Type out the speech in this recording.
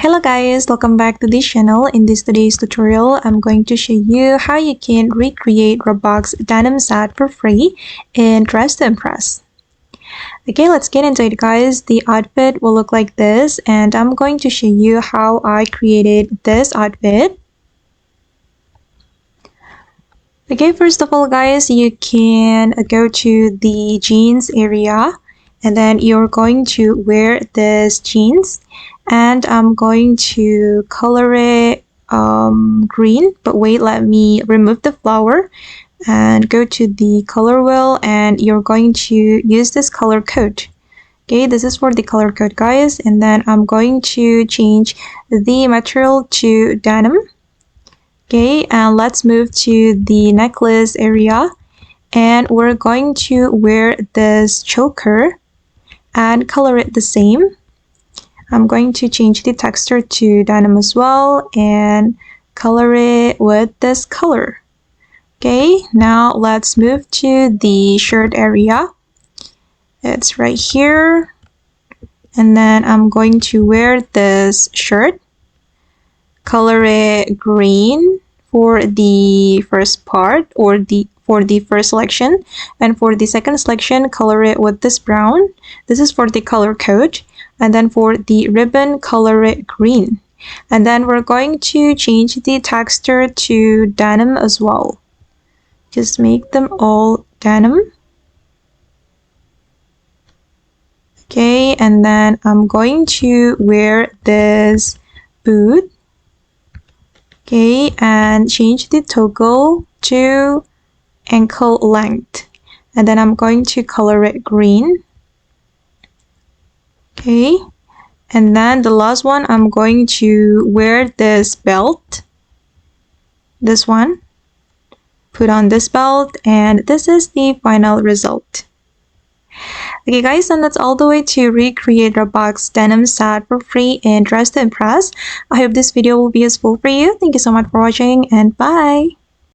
Hello guys, welcome back to this channel. In today's tutorial, I'm going to show you how you can recreate Robux Denim Set for free in Dress to Impress. Okay, let's get into it guys. The outfit will look like this and I'm going to show you how I created this outfit. Okay, first of all guys, you can go to the jeans area and then you're going to wear this jeans. And I'm going to color it green, but wait, let me remove the flower and go to the color wheel, and you're going to use this color code. Okay, this is for the color code guys, and then I'm going to change the material to denim. Okay, and let's move to the necklace area, and we're going to wear this choker and color it the same. I'm going to change the texture to denim as well and color it with this color. Okay, now let's move to the shirt area. It's right here. And then I'm going to wear this shirt. Color it green for the first part or for the first selection. And for the second selection, color it with this brown. This is for the color code. And then for the ribbon, color it green. And then we're going to change the texture to denim as well. Just make them all denim. Okay, and then I'm going to wear this boot. Okay, and change the toggle to ankle length. And then I'm going to color it green. Okay, and then the last one, I'm going to wear this belt. This one. Put on this belt, and this is the final result. Okay guys, and that's all the way to recreate Robux Denim Set for free in Dress to Impress. I hope this video will be useful for you. Thank you so much for watching, and bye!